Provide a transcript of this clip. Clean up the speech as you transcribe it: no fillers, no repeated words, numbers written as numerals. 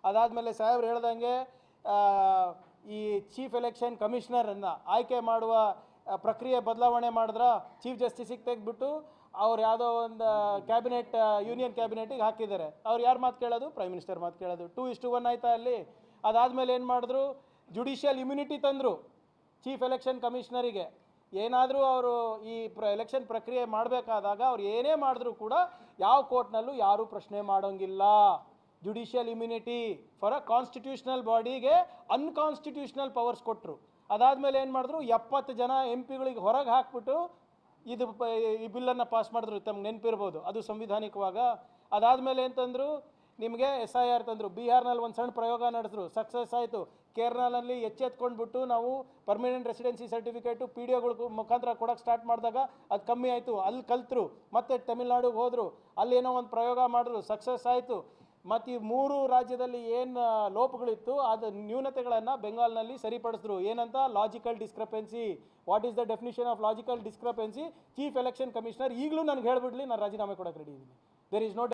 ಅದಾದಮೇಲೆ ಸಾಹೇಬ್ರು ಹೇಳ್ದಂಗೆ ಈ ಚೀಫ್ ಎಲೆಕ್ಷನ್ ಕಮಿಷನರನ್ನು ಆಯ್ಕೆ ಮಾಡುವ ಪ್ರಕ್ರಿಯೆ ಬದಲಾವಣೆ ಮಾಡಿದ್ರ ಚೀಫ್ ಜಸ್ಟಿಸಿಗೆ ತೆಗೆದ್ಬಿಟ್ಟು ಅವ್ರು ಯಾವುದೋ ಒಂದು ಕ್ಯಾಬಿನೆಟ್ ಯೂನಿಯನ್ ಕ್ಯಾಬಿನೆಟಿಗೆ ಹಾಕಿದ್ದಾರೆ. ಅವ್ರು ಯಾರು ಮಾತು ಕೇಳೋದು? ಪ್ರೈಮ್ ಮಿನಿಸ್ಟರ್ ಮಾತು ಕೇಳೋದು. 2:1 ಆಯ್ತಾ ಅಲ್ಲಿ? ಅದಾದಮೇಲೆ ಏನು ಮಾಡಿದ್ರು? ಜುಡಿಷಿಯಲ್ ಇಮ್ಯುನಿಟಿ ತಂದರು ಚೀಫ್ ಎಲೆಕ್ಷನ್ ಕಮಿಷನರಿಗೆ. ಏನಾದರೂ ಅವರು ಈ ಎಲೆಕ್ಷನ್ ಪ್ರಕ್ರಿಯೆ ಮಾಡಬೇಕಾದಾಗ ಅವ್ರು ಏನೇ ಮಾಡಿದ್ರೂ ಕೂಡ ಯಾವ ಕೋರ್ಟ್ನಲ್ಲೂ ಯಾರೂ ಪ್ರಶ್ನೆ ಮಾಡೋಂಗಿಲ್ಲ. Judicial immunity for a constitutional ಬಾಡಿಗೆ ಅನ್ಕಾನ್ಸ್ಟಿಟ್ಯೂಷನಲ್ ಪವರ್ಸ್ ಕೊಟ್ಟರು. ಅದಾದಮೇಲೆ ಏನು ಮಾಡಿದ್ರು? 70 ಜನ MP ಗಳಿಗೆ ಹೊರಗೆ ಹಾಕ್ಬಿಟ್ಟು ಈ ಬಿಲ್ಲನ್ನು ಪಾಸ್ ಮಾಡಿದ್ರು. ತಮ್ಗೆ ನೆನಪಿರ್ಬೋದು, ಅದು ಸಂವಿಧಾನಿಕವಾಗ. ಅದಾದಮೇಲೆ ಅಂತಂದರು, ನಿಮಗೆ SIR ತಂದರು. ಬಿಹಾರ್ನಲ್ಲಿ ಒಂದು ಸಣ್ಣ ಪ್ರಯೋಗ ನಡೆಸಿದ್ರು, ಸಕ್ಸಸ್ ಆಯಿತು. ಕೇರಳನಲ್ಲಿ ಎಚ್ಚೆತ್ಕೊಂಡ್ಬಿಟ್ಟು ನಾವು ಪರ್ಮನೆಂಟ್ ರೆಸಿಡೆನ್ಸಿ ಸರ್ಟಿಫಿಕೇಟು PDOಗಳ ಮುಖಾಂತರ ಕೊಡೋಕ್ಕೆ ಸ್ಟಾರ್ಟ್ ಮಾಡಿದಾಗ ಅದು ಕಮ್ಮಿ ಆಯಿತು. ಅಲ್ಲಿ ಕಲ್ತರು, ಮತ್ತೆ ತಮಿಳ್ನಾಡಿಗೆ ಹೋದರು, ಅಲ್ಲೇನೋ ಒಂದು ಪ್ರಯೋಗ ಮಾಡಿದ್ರು, ಸಕ್ಸಸ್ ಆಯಿತು. ಮತ್ತು ಈ 3 ರಾಜ್ಯದಲ್ಲಿ ಏನು ಲೋಪಗಳಿತ್ತು ಅದು ನ್ಯೂನತೆಗಳನ್ನು ಬೆಂಗಾಲ್ನಲ್ಲಿ ಸರಿಪಡಿಸಿದ್ರು. ಏನಂತ? Logical discrepancy. What is the definition of logical discrepancy? Chief election commissioner ಈಗಲೂ ನನಗೆ ಹೇಳ್ಬಿಡ್ಲಿ, ನಾನು ರಾಜೀನಾಮೆ ಕೊಡೋಕ್ಕೆ ರೆಡಿ ಇದ್ದೀನಿ. There is no